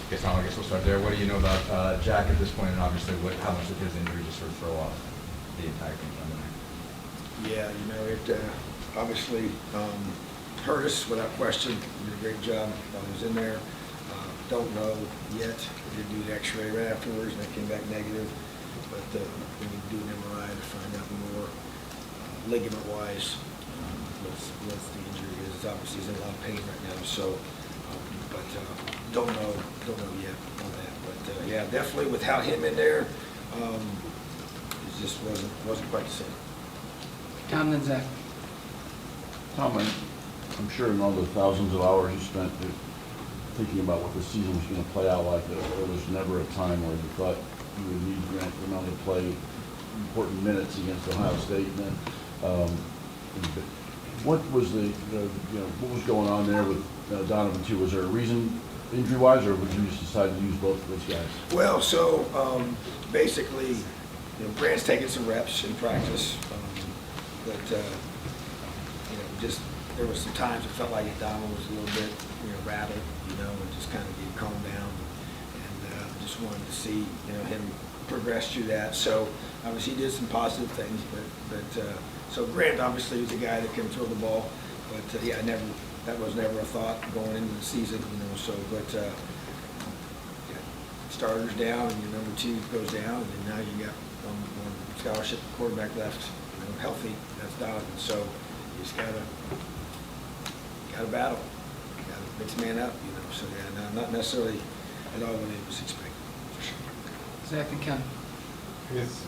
Okay, Tom, I guess we'll start there. What do you know about Jack at this point, and obviously how much of his injury just sort of throw off the entire game plan tonight? Yeah, it obviously hurt us without question. He did a great job while he was in there. Don't know yet. We did do the x-ray right afterwards, and that came back negative. But we need to do an MRI to find out more ligament-wise what the injury is. Obviously, he's in a lot of pain right now, so but don't know yet on that. But yeah, definitely without him in there, it just wasn't quite the same. Tom, then Zach. Tom, I'm sure in all the thousands of hours you spent thinking about what the season was going to play out like, there was never a time where you thought you would need Grant Grinnell to play important minutes against Ohio State. And then, what was what was going on there with Donovan too? Was there a reason injury-wise, or would you just decide to use both of those guys? Well, so basically, Grant's taking some reps in practice, but just there was some times it felt like Donovan was a little bit rattled, and just kind of get calmed down, and just wanted to see him progress through that. So obviously he did some positive things, but so Grant obviously was a guy that can throw the ball, but yeah, that was never a thought going into the season, So but starters down, and your number 2 goes down, and now you got one scholarship quarterback left, healthy. That's Donovan. So you just gotta battle. Mix man up, So yeah, no, not necessarily at all what it was expected, for sure. Zach and Ken. I guess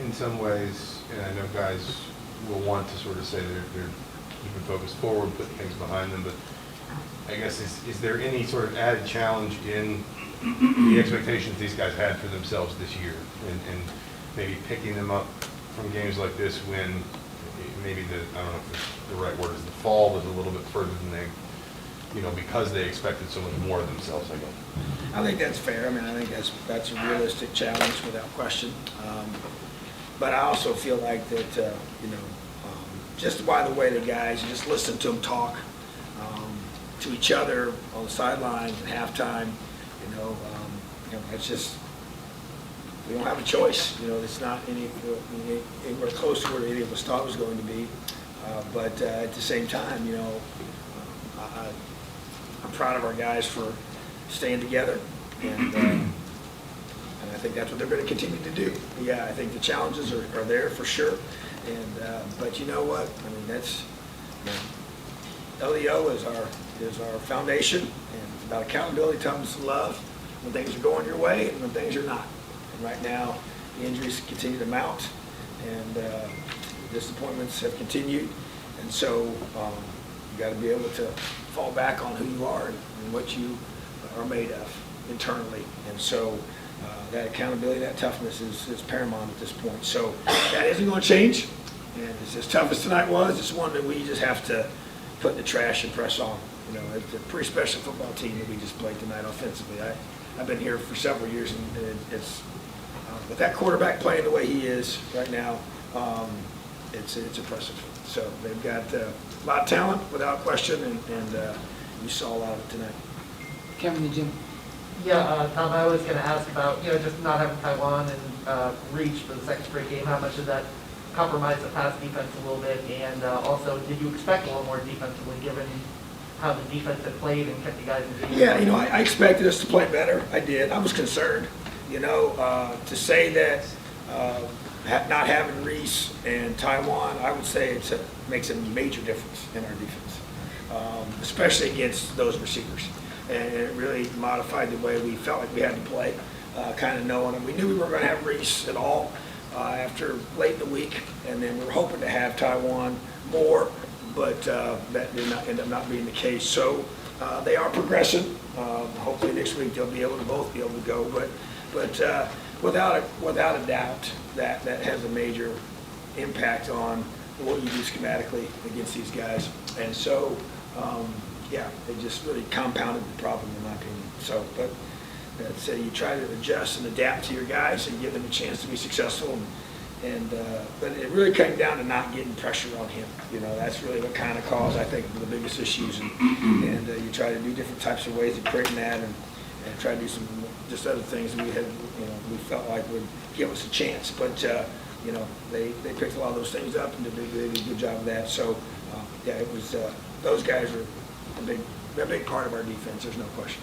in some ways, and I know guys will want to sort of say they're keeping focus forward, put things behind them, but I guess is there any sort of added challenge in the expectations these guys had for themselves this year, and maybe picking them up from games like this when maybe I don't know if the right word is, the fall was a little bit further than they, because they expected so much more of themselves, I guess. I think that's fair. I think that's a realistic challenge without question. But I also feel like that, just by the way the guys, you just listen to them talk to each other on the sidelines at halftime. It's just, we don't have a choice. It's not anywhere close to where any of us thought it was going to be. But at the same time, I'm proud of our guys for staying together, and I think that's what they're going to continue to do. Yeah, I think the challenges are there for sure, and but you know what? That's LEO is our foundation, and it's about accountability, toughness, and love. When things are going your way, and when things are not. And right now, the injuries continue to mount, and the disappointments have continued, and so you got to be able to fall back on who you are and what you are made of internally. And so that accountability, that toughness is paramount at this point. So that isn't going to change. And it's as tough as tonight was, it's one that we just have to put in the trash and press on. It's a pretty special football team that we just played tonight offensively. I've been here for several years, and it's with that quarterback playing the way he is right now, it's impressive. So they've got a lot of talent, without question, and you saw a lot of it tonight. Kevin and Jim. Yeah, Tom, I was going to ask about, just not having Taiwan and reach for the second straight game. How much did that compromise the pass defense a little bit? And also, did you expect a little more defensively, given how the defense had played and kept you guys in the game? Yeah, I expected us to play better. I did. I was concerned. To say that not having Reese and Taiwan, I would say it makes a major difference in our defense, especially against those receivers. And it really modified the way we felt like we had to play, kind of knowing them. We knew we weren't going to have Reese at all after late in the week, and then we were hoping to have Taiwan more, but that did not end up not being the case. So they are progressing. Hopefully next week they'll be able to both be able to go, but without a doubt that has a major impact on what you do schematically against these guys. And so, yeah, it just really compounded the problem in my opinion. So, but that said, you try to adjust and adapt to your guys and give them a chance to be successful. But it really came down to not getting pressure on him. That's really what kind of caused, I think, the biggest issues. And you try to do different types of ways of creating that. and try to do some just other things that we had, we felt like would give us a chance. But, they picked a lot of those things up and they did a good job of that. So, yeah, it was, those guys are a big part of our defense, there's no question.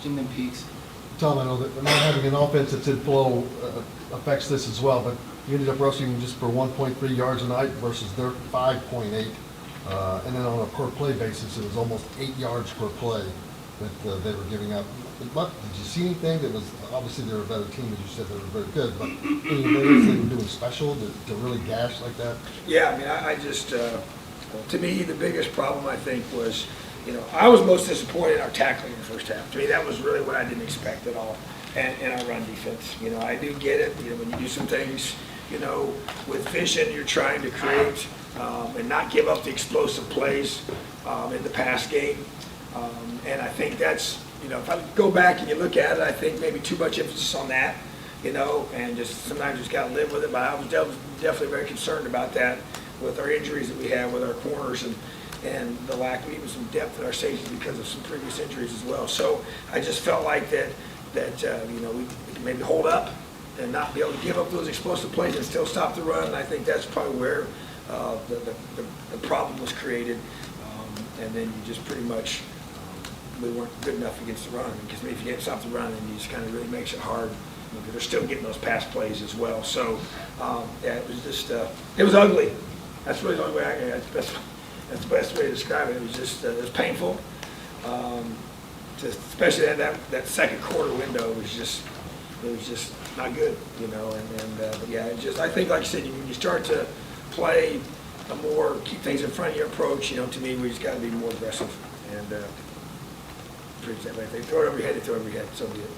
Jim, then Peegs. Tom, I know that not having an offense that's in flow affects this as well, but you ended up rushing just for 1.3 yards a night versus their 5.8. And then on a per play basis, it was almost 8 yards per play that they were giving up. But did you see anything that was, obviously they're a better team, as you said, they were very good, but anything they were doing special to really gash like that? Yeah, I mean, I just, to me, the biggest problem, I think, was, I was most disappointed in our tackling in the first half. To me, that was really what I didn't expect at all in our run defense. I do get it, when you do some things, with vision, you're trying to create and not give up the explosive plays in the pass game. And I think that's, if I go back and you look at it, I think maybe too much emphasis on that, and just sometimes you just got to live with it. But I was definitely very concerned about that with our injuries that we have with our corners and the lack of even some depth in our safeties because of some previous injuries as well. So I just felt like that we could maybe hold up and not be able to give up those explosive plays and still stop the run. And I think that's probably where the problem was created. And then you just pretty much, we weren't good enough against the run. Because if you can't stop the run, then you just kind of really makes it hard. Because they're still getting those pass plays as well. So, yeah, it was just, it was ugly. That's really the only way that's the best way to describe it. It was just, it was painful. Especially that second quarter window was just not good, but yeah, I think, like I said, when you start to play keep things in front of your approach, to me, we just got to be more aggressive and appreciate that. If they throw it over your head, they throw it over your head, so be it.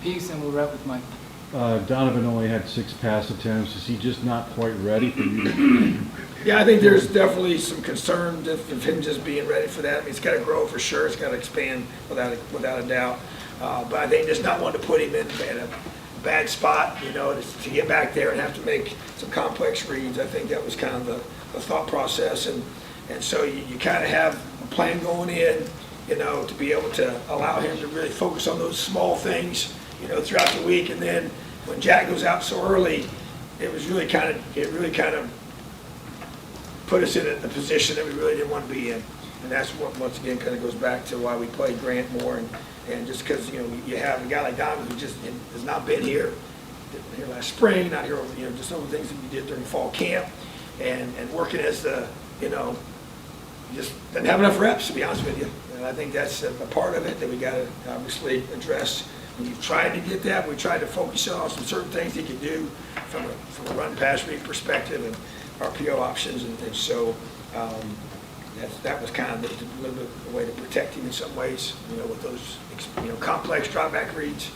Peegs, and we'll wrap with Mike. Donovan only had 6 pass attempts. Is he just not quite ready for you to? Yeah, I think there's definitely some concern of him just being ready for that. I mean, it's got to grow for sure. It's got to expand without a doubt. But I think just not wanting to put him in a bad spot, to get back there and have to make some complex reads. I think that was kind of the thought process. And so you kind of have a plan going in, to be able to allow him to really focus on those small things, throughout the week. And then when Jack goes out so early, it really kind of put us in a position that we really didn't want to be in. And that's what, once again, kind of goes back to why we played Grant more. And just because, you have a guy like Donovan who just has not been here last spring, not here, just some of the things that we did during fall camp and working as just doesn't have enough reps, to be honest with you. And I think that's a part of it that we got to obviously address. When you've tried to get that, we tried to focus on some certain things he could do from a run pass read perspective and RPO options. And so that was kind of a little bit of a way to protect him in some ways, with those complex drop back reads.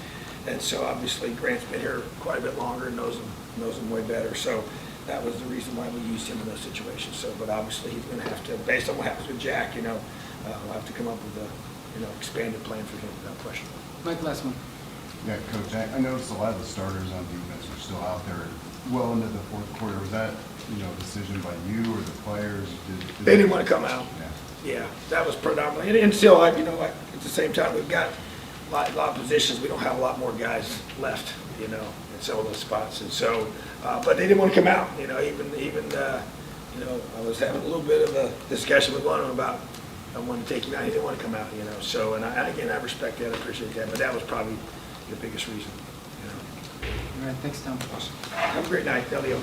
And so obviously Grant's been here quite a bit longer and knows him way better. So that was the reason why we used him in those situations. So, but obviously he's going to have to, based on what happens with Jack, we'll have to come up with a expanded plan for him without question. Mike, last one. Yeah, Coach, I noticed a lot of the starters on defense were still out there well into the fourth quarter. Was that, a decision by you or the players? They didn't want to come out. Yeah, that was predominantly. And still, at the same time, we've got a lot of positions. We don't have a lot more guys left, in some of those spots. And so, but they didn't want to come out. Even I was having a little bit of a discussion with one of them about I wanted to take him out. He didn't want to come out, So, and again, I respect that. I appreciate that. But that was probably the biggest reason. All right, thanks, Tom. Awesome. Have a great night, Elio.